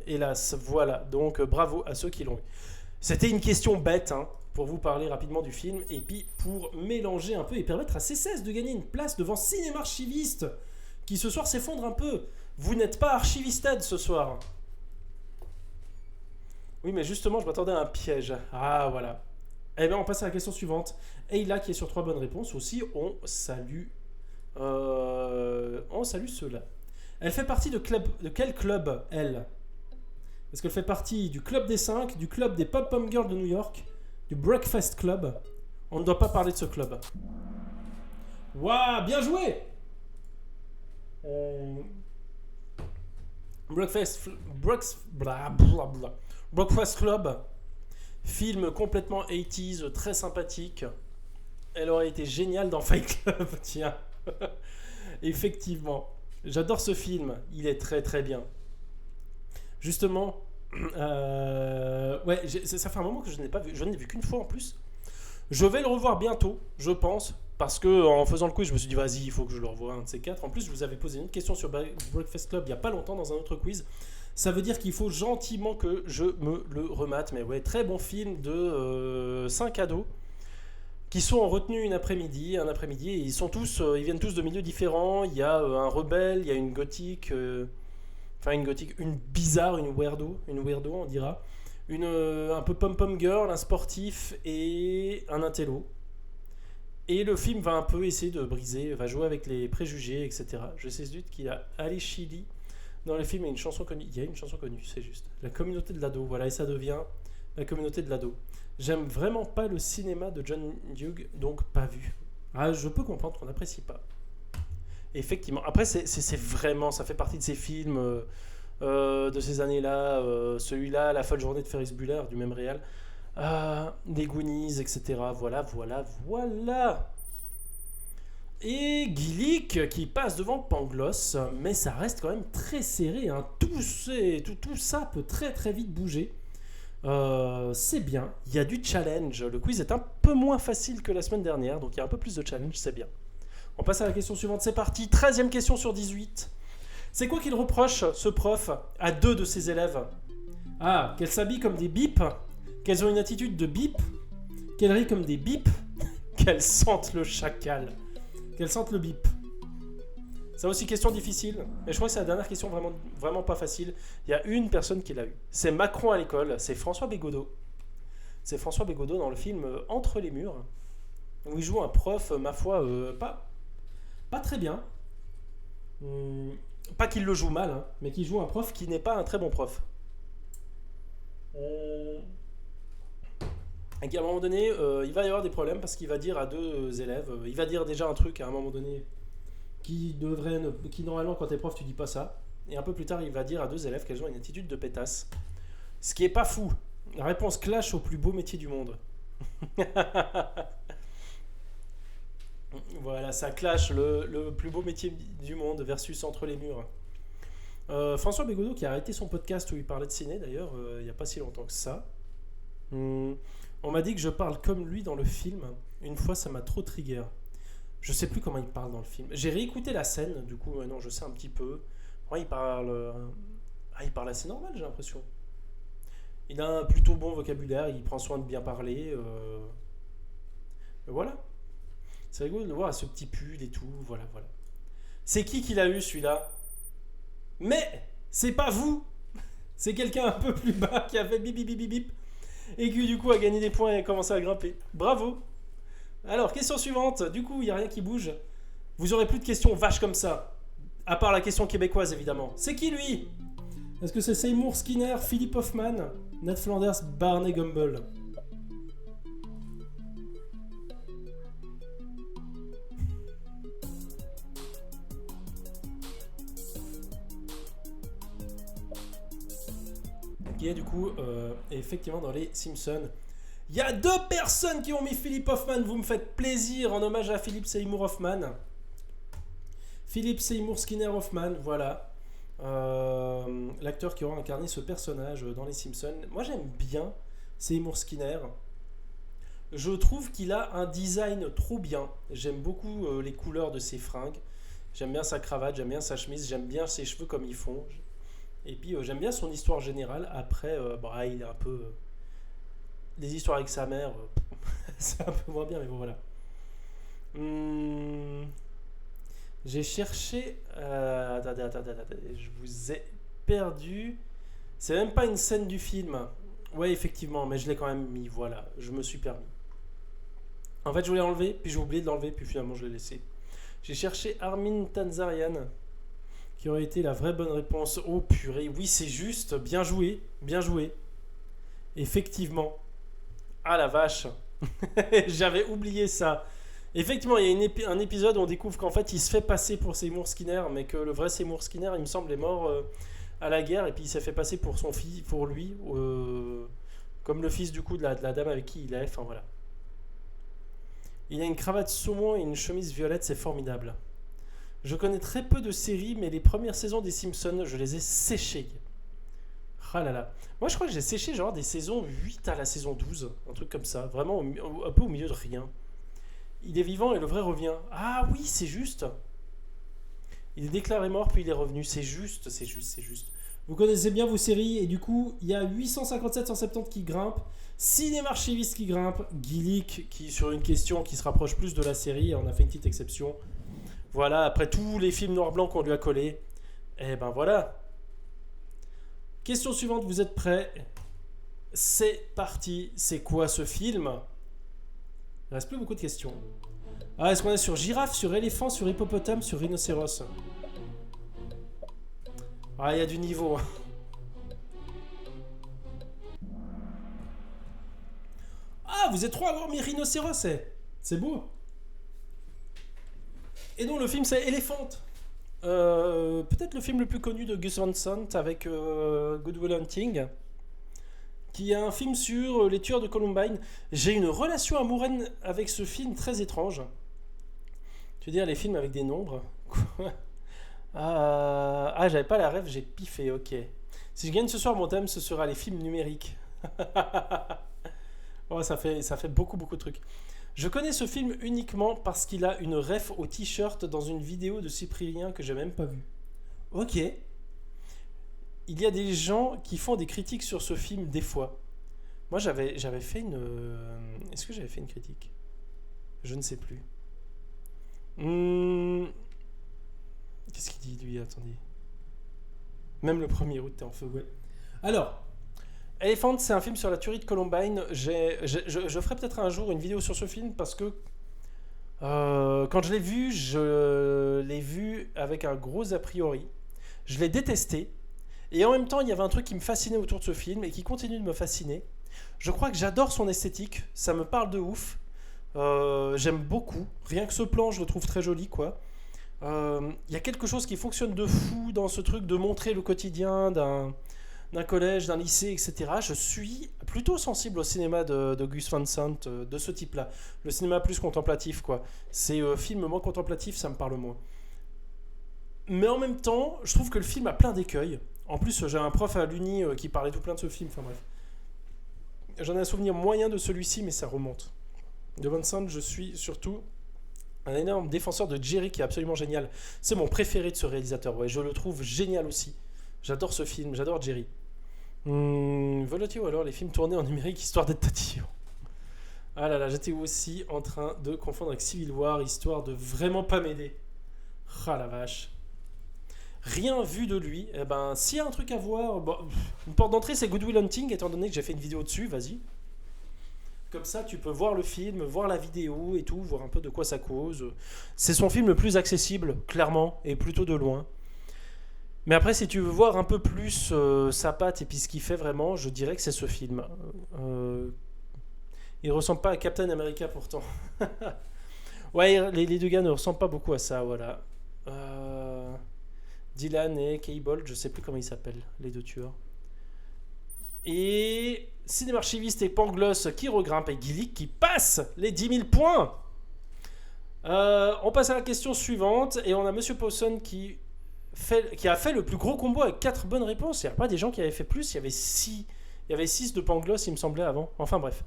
Hélas, voilà. Donc bravo à ceux qui l'ont eu. C'était une question bête, hein, pour vous parler rapidement du film, et puis pour mélanger un peu et permettre à C16 de gagner une place devant Cinéma Archiviste, qui ce soir s'effondre un peu. Vous n'êtes pas archivisted ce soir. Oui, mais justement, je m'attendais à un piège. Ah, voilà. Eh bien, on passe à la question suivante. Eila, qui est sur 3 bonnes réponses aussi, on salue ceux-là. Elle fait partie de quel club, elle? Est-ce qu'elle fait partie du club des 5, du club des Pop-Pom Girls de New York, du Breakfast Club? On ne doit pas parler de ce club. Waouh, bien joué! Breakfast Club, film complètement 80s, très sympathique. Elle aurait été géniale dans Fight Club, tiens. Effectivement, j'adore ce film, il est très très bien. Justement, ouais, ça fait un moment que je n'ai pas vu, je n'ai vu qu'une fois en plus. Je vais le revoir bientôt, je pense, parce que en faisant le quiz, je me suis dit vas-y, il faut que je le revoie, un de ces quatre. En plus, je vous avais posé une question sur Breakfast Club il n'y a pas longtemps dans un autre quiz. Ça veut dire qu'il faut gentiment que je me le remate. Mais ouais, très bon film de 5 ados qui sont en retenue un après-midi, et ils sont tous, ils viennent tous de milieux différents. Il y a un rebelle, il y a une gothique, une bizarre, une weirdo, on dira, un peu pom-pom girl, un sportif et un intello. Et le film va un peu essayer de briser, va jouer avec les préjugés, etc. Je sais juste qu'il y a Ali Chili dans le film, il y a une chanson connue. Il y a une chanson connue, c'est juste. La communauté de l'ado, voilà, et ça devient la communauté de l'ado. J'aime vraiment pas le cinéma de John Hughes, donc pas vu. Ah, je peux comprendre qu'on n'apprécie pas. Effectivement. Après, c'est vraiment, ça fait partie de ces films de ces années-là. Celui-là, La folle journée de Ferris Bueller, du même réal. Des Goonies, etc. Voilà. Et Gillick qui passe devant Pangloss, mais ça reste quand même très serré, hein. Tout ça peut très très vite bouger. C'est bien, il y a du challenge. Le quiz est un peu moins facile que la semaine dernière, donc il y a un peu plus de challenge, c'est bien. On passe à la question suivante, c'est parti. 13e question sur 18. C'est quoi qu'il reproche, ce prof, à 2 de ses élèves? Ah, qu'elles s'habillent comme des bips, qu'elles ont une attitude de bip, qu'elles rient comme des bips, qu'elles sentent le chacal, qu'elles sentent le bip. Ça aussi, question difficile, mais je crois que c'est la dernière question vraiment, vraiment pas facile. Il y a une personne qui l'a eu. C'est Macron à l'école, c'est François Bégodeau. C'est François Bégodeau dans le film Entre les murs, où il joue un prof, ma foi, pas très bien. Pas qu'il le joue mal, hein, mais qu'il joue un prof qui n'est pas un très bon prof. Et qu'à un moment donné, il va y avoir des problèmes parce qu'il va dire à 2 élèves, il va dire déjà un truc à un moment donné qui normalement quand t'es prof tu dis pas ça, et un peu plus tard il va dire à 2 élèves qu'elles ont une attitude de pétasse, ce qui est pas fou. La réponse clash au plus beau métier du monde. Voilà, ça clash le plus beau métier du monde versus Entre les murs. François Bégodeau qui a arrêté son podcast où il parlait de ciné d'ailleurs il n'y a pas si longtemps que ça. On m'a dit que je parle comme lui dans le film. Une fois ça m'a trop trigger. Je sais plus comment il parle dans le film. J'ai réécouté la scène, du coup maintenant je sais un petit peu. Ouais, il parle assez normal, j'ai l'impression. Il a un plutôt bon vocabulaire, il prend soin de bien parler. Voilà. C'est rigolo de le voir à ce petit pull et tout. Voilà, voilà. C'est qui l'a eu celui-là? Mais c'est pas vous. C'est quelqu'un un peu plus bas qui a fait bip bip bip bip bip et qui du coup a gagné des points et a commencé à grimper. Bravo. Alors, question suivante. Du coup, il n'y a rien qui bouge. Vous aurez plus de questions vaches comme ça. À part la question québécoise, évidemment. C'est qui lui? Est-ce que c'est Seymour Skinner, Philip Hoffman, Ned Flanders, Barney Gumble? Qui est du coup effectivement dans les Simpsons. Il y a 2 personnes qui ont mis Philip Hoffman. Vous me faites plaisir en hommage à Philip Seymour Hoffman. Philip Seymour Skinner Hoffman, voilà. L'acteur qui aura incarné ce personnage dans les Simpsons. Moi j'aime bien Seymour Skinner. Je trouve qu'il a un design trop bien. J'aime beaucoup les couleurs de ses fringues. J'aime bien sa cravate, j'aime bien sa chemise, j'aime bien ses cheveux comme ils font. Et puis j'aime bien son histoire générale. Après, il est un peu... les histoires avec sa mère, c'est un peu moins bien, mais bon voilà. J'ai cherché... attendez, je vous ai perdu. C'est même pas une scène du film. Ouais, effectivement, mais je l'ai quand même mis, voilà. Je me suis permis. En fait, je voulais l'enlever, puis j'ai oublié de l'enlever, puis finalement je l'ai laissé. J'ai cherché Armin Tanzarian, qui aurait été la vraie bonne réponse. Oh purée, oui c'est juste, bien joué, bien joué. Effectivement. Ah la vache, j'avais oublié ça. Effectivement, il y a un épisode où on découvre qu'en fait il se fait passer pour Seymour Skinner, mais que le vrai Seymour Skinner, il me semble, est mort à la guerre, et puis il s'est fait passer pour son fils, pour lui, comme le fils du coup de la dame avec qui il est. Enfin voilà. Il a une cravate saumon et une chemise violette, c'est formidable. Je connais très peu de séries, mais les premières saisons des Simpsons, je les ai séchées. Ah là là. Moi, je crois que j'ai séché genre des saisons 8 à la saison 12, un truc comme ça, vraiment un peu au milieu de rien. Il est vivant et le vrai revient. Ah oui, c'est juste. Il est déclaré mort, puis il est revenu. C'est juste, c'est juste, c'est juste. Vous connaissez bien vos séries, et du coup, il y a 857-170 qui grimpent, Cinémarchiviste qui grimpe, Gillick qui, sur une question qui se rapproche plus de la série, on a fait une petite exception. Voilà, après tous les films noir-blanc qu'on lui a collés. Et ben voilà. Question suivante, vous êtes prêts? C'est parti. C'est quoi ce film? Il reste plus beaucoup de questions. Ah, est-ce qu'on est sur girafe, sur éléphant, sur hippopotame, sur rhinocéros? Ah, il y a du niveau. Ah, vous êtes 3 à avoir mis rhinocéros, c'est beau. Et donc le film c'est Elephant. Peut-être le film le plus connu de Gus Van Sant avec Good Will Hunting, qui est un film sur les tueurs de Columbine. J'ai une relation amoureuse avec ce film très étrange. Tu veux dire les films avec des nombres? J'avais pas la rêve, j'ai piffé, ok. Si je gagne ce soir, mon thème, ce sera les films numériques. Oh, ça fait beaucoup de trucs. Je connais ce film uniquement parce qu'il a une ref au t-shirt dans une vidéo de Cyprien que j'ai même pas vue. Ok. Il y a des gens qui font des critiques sur ce film des fois. Moi, j'avais fait une... Est-ce que j'avais fait une critique? Je ne sais plus. Qu'est-ce qu'il dit, lui? Attendez. Même le 1er août, t'es en feu, ouais. Alors, Elephant, c'est un film sur la tuerie de Columbine. Je ferai peut-être un jour une vidéo sur ce film parce que quand je l'ai vu avec un gros a priori. Je l'ai détesté. Et en même temps, il y avait un truc qui me fascinait autour de ce film et qui continue de me fasciner. Je crois que j'adore son esthétique. Ça me parle de ouf. J'aime beaucoup. Rien que ce plan, je le trouve très joli, quoi. Il y a quelque chose qui fonctionne de fou dans ce truc de montrer le quotidien d'un collège, d'un lycée, etc. Je suis plutôt sensible au cinéma de Gus Van Sant, de ce type-là. Le cinéma plus contemplatif, quoi. Ces films moins contemplatifs, ça me parle moins. Mais en même temps, je trouve que le film a plein d'écueils. En plus, j'ai un prof à l'Uni qui parlait tout plein de ce film. Enfin bref. J'en ai un souvenir moyen de celui-ci, mais ça remonte. De Van Sant, je suis surtout un énorme défenseur de Jerry qui est absolument génial. C'est mon préféré de ce réalisateur. Ouais, je le trouve génial aussi. J'adore ce film, j'adore Jerry. Volontiers ou alors les films tournés en numérique histoire d'être tatillon. Ah là là, j'étais aussi en train de confondre avec Civil War, histoire de vraiment pas m'aider. Ah la vache. Rien vu de lui. Eh ben, s'il y a un truc à voir, bon, une porte d'entrée c'est Good Will Hunting, étant donné que j'ai fait une vidéo dessus, vas-y. Comme ça, tu peux voir le film, voir la vidéo et tout, voir un peu de quoi ça cause. C'est son film le plus accessible, clairement, et plutôt de loin. Mais après, si tu veux voir un peu plus sa patte et puis ce qu'il fait vraiment, je dirais que c'est ce film. Il ressemble pas à Captain America pourtant. Ouais, les deux gars ne ressemblent pas beaucoup à ça, voilà. Dylan et Cable, je sais plus comment ils s'appellent, les deux tueurs. Et Cinémarchiviste et Pangloss qui regrimpe et Gillick qui passe les 10 000 points. On passe à la question suivante et on a Monsieur Pawson qui a fait le plus gros combo avec 4 bonnes réponses. Il n'y a pas des gens qui avaient fait plus, il y avait 6 de Pangloss il me semblait avant. Enfin bref.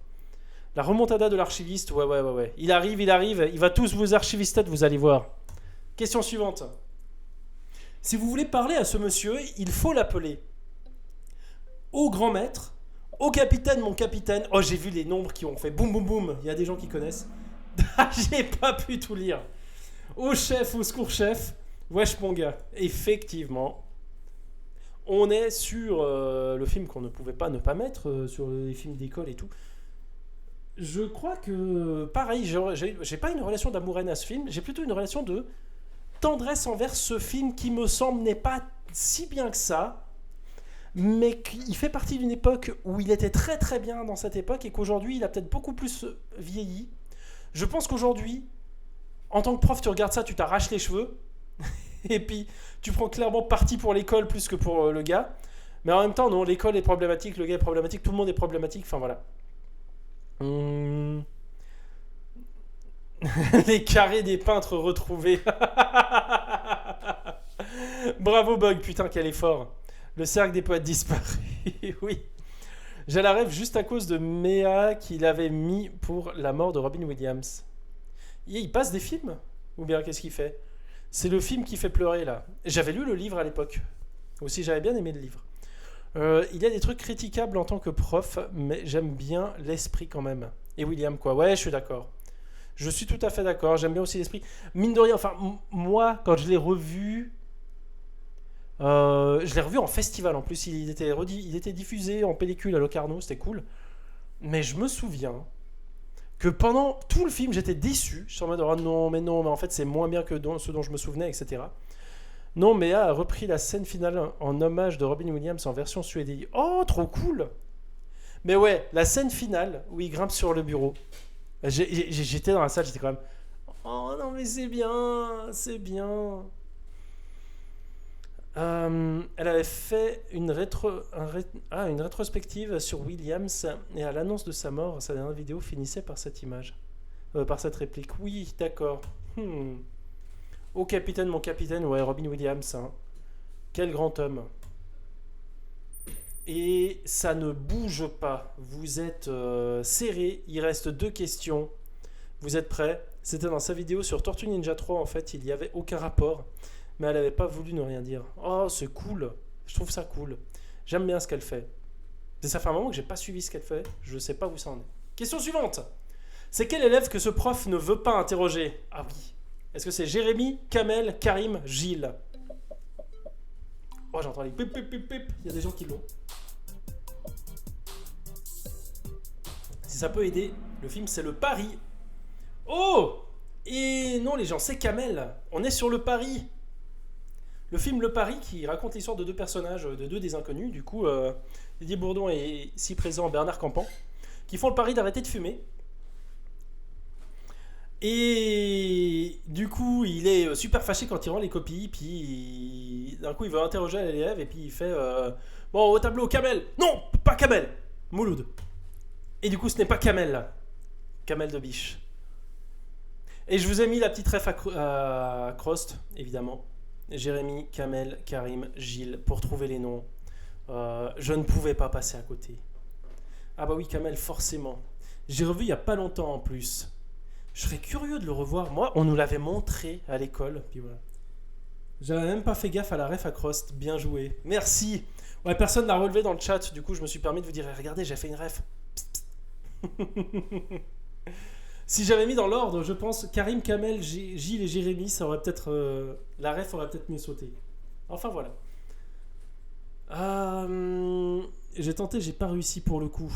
La remontada de l'archiviste, ouais. Il arrive, il va tous vous archivister, vous allez voir. Question suivante. Si vous voulez parler à ce monsieur, il faut l'appeler au grand maître, au capitaine, mon capitaine. Oh, j'ai vu les nombres qui ont fait boum boum boum. Il y a des gens qui connaissent. J'ai pas pu tout lire. Au chef, au secours chef. Wesh mon gars. Effectivement. On est sur le film qu'on ne pouvait pas ne pas mettre, sur les films d'école et tout. Je crois que, pareil, j'ai pas une relation d'amour-haine à ce film. J'ai plutôt une relation de tendresse envers ce film qui me semble n'est pas si bien que ça. Mais il fait partie d'une époque où il était très très bien dans cette époque et qu'aujourd'hui il a peut-être beaucoup plus vieilli. Je pense qu'aujourd'hui, en tant que prof, tu regardes ça, tu t'arraches les cheveux et puis tu prends clairement parti pour l'école plus que pour le gars. Mais en même temps, non, l'école est problématique, le gars est problématique, tout le monde est problématique, enfin voilà. Les carrés des peintres retrouvés. Bravo Bug, putain quel effort. Le cercle des poètes disparus, oui. J'ai la rêve juste à cause de Méa qu'il avait mis pour la mort de Robin Williams. Il passe des films? Ou bien qu'est-ce qu'il fait? C'est le film qui fait pleurer là. J'avais lu le livre à l'époque. Aussi j'avais bien aimé le livre. Il y a des trucs critiquables en tant que prof, mais j'aime bien l'esprit quand même. Et William quoi, ouais je suis d'accord. Je suis tout à fait d'accord, j'aime bien aussi l'esprit. Mine de rien, enfin moi quand je l'ai revu... je l'ai revu en festival en plus, il était diffusé en pellicule à Locarno, c'était cool. Mais je me souviens que pendant tout le film, j'étais déçu. Je suis en mode, oh non, mais en fait, c'est moins bien que ce dont je me souvenais, etc. Non, mais a repris la scène finale en hommage de Robin Williams en version suédoise. Oh, trop cool! Mais ouais, la scène finale où il grimpe sur le bureau. J'étais dans la salle, j'étais quand même, oh non, mais c'est bien, c'est bien. Elle avait fait une rétrospective sur Williams et à l'annonce de sa mort, sa dernière vidéo finissait par cette image, par cette réplique. Oui, d'accord. Oh capitaine, mon capitaine, ouais, Robin Williams. Hein. Quel grand homme. Et ça ne bouge pas. Vous êtes serrés. Il reste 2 questions. Vous êtes prêts? C'était dans sa vidéo sur Tortue Ninja 3, en fait, il n'y avait aucun rapport. Mais elle n'avait pas voulu ne rien dire. Oh, c'est cool. Je trouve ça cool. J'aime bien ce qu'elle fait. Ça fait un moment que j'ai pas suivi ce qu'elle fait. Je ne sais pas où ça en est. Question suivante. C'est quel élève que ce prof ne veut pas interroger? Ah oui. Est-ce que c'est Jérémy, Kamel, Karim, Gilles? Oh, j'entends les pip pip pip pip. Il y a des gens qui l'ont. Si ça peut aider, le film c'est Le Pari. Oh! Et non les gens, c'est Kamel. On est sur Le Pari. Le film Le Pari qui raconte l'histoire de 2 personnages, de 2 des inconnus, du coup Didier Bourdon et si présent Bernard Campan, qui font le pari d'arrêter de fumer. Et du coup il est super fâché quand il rend les copies, puis d'un coup il veut interroger l'élève et puis il fait bon au tableau Kamel, non pas Kamel, Mouloud. Et du coup ce n'est pas Kamel là, Kamel de Biche. Et je vous ai mis la petite ref à Crost évidemment. Jérémy, Kamel, Karim, Gilles, pour trouver les noms. Je ne pouvais pas passer à côté. Ah bah oui, Kamel, forcément. J'ai revu il n'y a pas longtemps en plus. Je serais curieux de le revoir. Moi, on nous l'avait montré à l'école. Puis voilà. J'avais même pas fait gaffe à la ref à Crost. Bien joué. Merci. Ouais, personne n'a relevé dans le chat. Du coup, je me suis permis de vous dire, regardez, j'ai fait une ref. Si j'avais mis dans l'ordre, je pense Karim, Kamel, Gilles et Jérémy, ça aurait peut-être. La ref aurait peut-être mieux sauté. Enfin voilà. J'ai tenté, j'ai pas réussi pour le coup.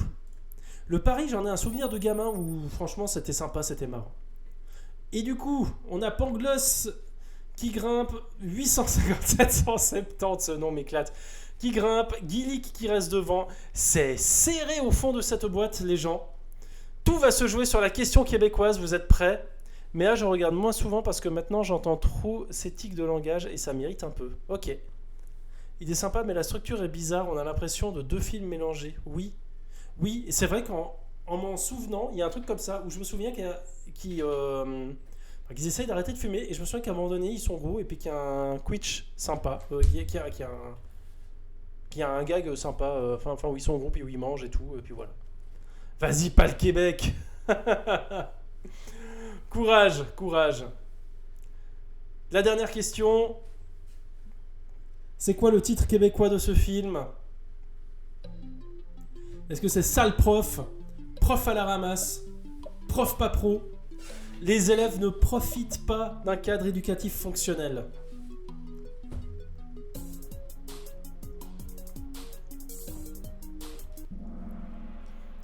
Le pari, j'en ai un souvenir de gamin où franchement c'était sympa, c'était marrant. Et du coup, on a Pangloss qui grimpe, 850, 770, ce nom m'éclate, qui grimpe, Gillick qui reste devant. C'est serré au fond de cette boîte, les gens. Tout va se jouer sur la question québécoise, vous êtes prêts? Mais là, je regarde moins souvent parce que maintenant, j'entends trop ces tics de langage et ça m'irrite un peu. Ok. Il est sympa, mais la structure est bizarre. On a l'impression de deux films mélangés. Oui. Oui, et c'est vrai qu'en m'en souvenant, il y a un truc comme ça où je me souviens qu'ils essayent d'arrêter de fumer et je me souviens qu'à un moment donné, ils sont gros et puis qu'il y a un Twitch sympa, qu'il y a un gag sympa, enfin où ils sont gros puis où ils mangent et tout, et puis voilà. Vas-y, pas le Québec. Courage, courage. La dernière question. C'est quoi le titre québécois de ce film? Est-ce que c'est sale prof, prof à la ramasse, prof pas pro? Les élèves ne profitent pas d'un cadre éducatif fonctionnel.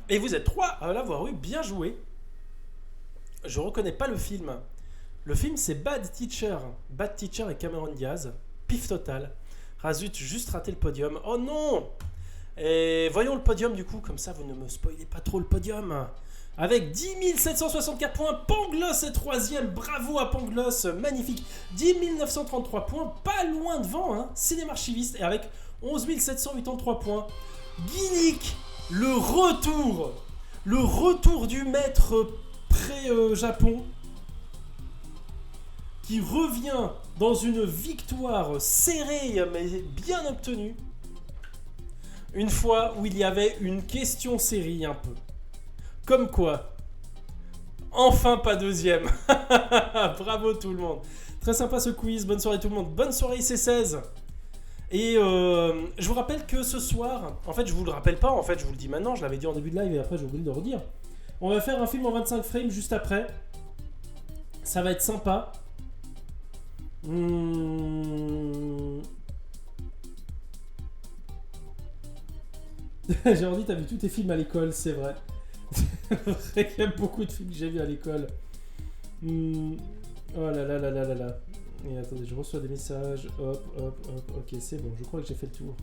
Et vous êtes trois à l'avoir eu, bien joué. Je reconnais pas le film. Le film c'est Bad Teacher. Bad Teacher et Cameron Diaz. Pif total. Razut, juste raté le podium. Oh non! Et voyons le podium du coup, comme ça vous ne me spoilez pas trop le podium. Avec 10 764 points, Pangloss est troisième. Bravo à Pangloss, magnifique. 10 933 points, pas loin devant, hein. Cinémarchiviste. Et avec 11 783 points, Gillick, le retour du maître pré-Japon, qui revient dans une victoire serrée mais bien obtenue. Une fois où il y avait une question série un peu. Comme quoi, enfin pas deuxième. Bravo tout le monde. Très sympa ce quiz, bonne soirée tout le monde. Bonne soirée IC16. Et je vous rappelle que ce soir, en fait je vous le rappelle pas, en fait je vous le dis maintenant, je l'avais dit en début de live et après j'ai oublié de le redire. On va faire un film en 25 frames juste après. Ça va être sympa. J'ai dit, t'as vu tous tes films à l'école, c'est vrai. Il y a beaucoup de films que j'ai vus à l'école. Oh là là là là là là. Et attendez, je reçois des messages. Hop, hop, hop. Ok, c'est bon, je crois que j'ai fait le tour.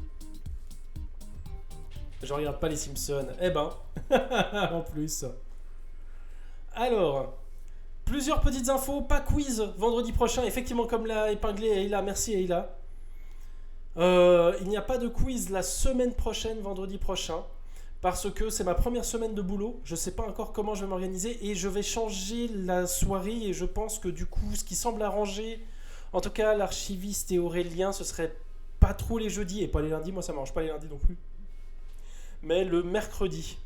Je regarde pas les Simpsons. Eh ben, en plus. Alors, plusieurs petites infos. Pas quiz vendredi prochain. Effectivement, comme l'a épinglé Ayla. Merci Ayla. Il n'y a pas de quiz la semaine prochaine, vendredi prochain. Parce que c'est ma première semaine de boulot, je ne sais pas encore comment je vais m'organiser et je vais changer la soirée et je pense que du coup, ce qui semble arranger, en tout cas l'archiviste et Aurélien, ce serait pas trop les jeudis et pas les lundis, moi ça ne m'arrange pas les lundis non plus, mais le mercredi.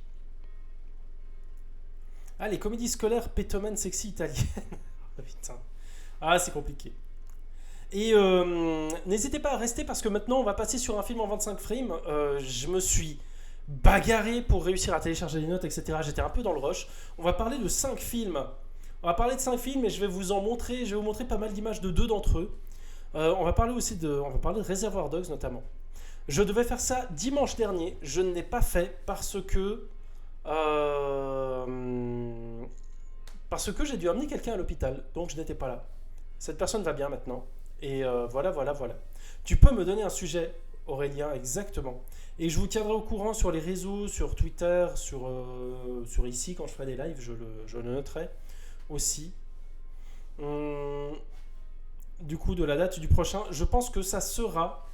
Ah, les comédies scolaires pétomane sexy italienne. Oh, putain. Ah, c'est compliqué. Et n'hésitez pas à rester parce que maintenant on va passer sur un film en 25 frames. Je me suis bagarré pour réussir à télécharger les notes, etc. J'étais un peu dans le rush. On va parler de 5 films. On va parler de 5 films et je vais vous montrer pas mal d'images de 2 d'entre eux. On va parler de Reservoir Dogs notamment. Je devais faire ça dimanche dernier. Je ne l'ai pas fait parce que j'ai dû amener quelqu'un à l'hôpital. Donc je n'étais pas là. Cette personne va bien maintenant. Et voilà. Tu peux me donner un sujet, Aurélien, exactement. Et je vous tiendrai au courant sur les réseaux, sur Twitter, sur ici, quand je ferai des lives, je le noterai aussi. Du coup, de la date du prochain, je pense que ça sera,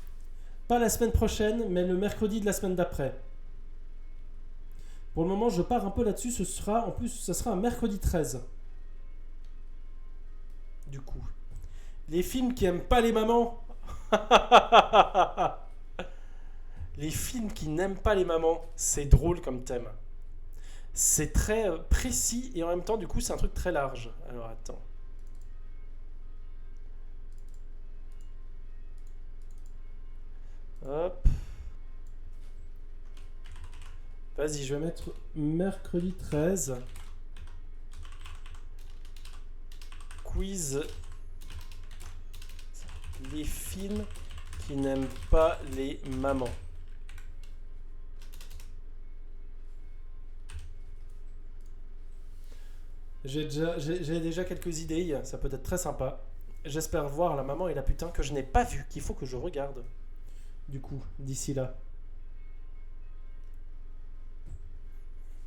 pas la semaine prochaine, mais le mercredi de la semaine d'après. Pour le moment, je pars un peu là-dessus, ça sera un mercredi 13. Du coup. Les films qui aiment pas les mamans. Les films qui n'aiment pas les mamans, c'est drôle comme thème. C'est très précis et en même temps, du coup, c'est un truc très large. Alors, attends. Hop. Vas-y, je vais mettre mercredi 13. quiz. Les films qui n'aiment pas les mamans. J'ai déjà quelques idées, ça peut être très sympa. J'espère voir La maman et la putain que je n'ai pas vu, qu'il faut que je regarde. Du coup, d'ici là.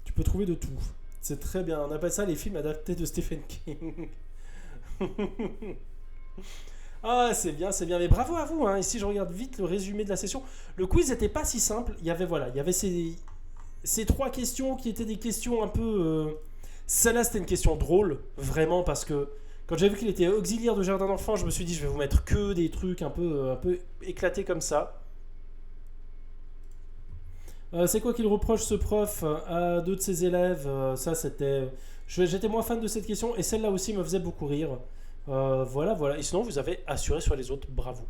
Tu peux trouver de tout. C'est très bien. On appelle ça les films adaptés de Stephen King. Ah, c'est bien, c'est bien. Mais bravo à vous. Hein. Ici, je regarde vite le résumé de la session. Le quiz n'était pas si simple. Il y avait ces trois questions qui étaient des questions un peu. Celle-là, c'était une question drôle, vraiment, parce que quand j'ai vu qu'il était auxiliaire de jardin d'enfants, je me suis dit, je vais vous mettre que des trucs un peu éclatés comme ça. C'est quoi qu'il reproche ce prof à deux de ses élèves? Ça, c'était. J'étais moins fan de cette question et celle-là aussi me faisait beaucoup rire. Voilà, voilà. Et sinon, vous avez assuré sur les autres. Bravo.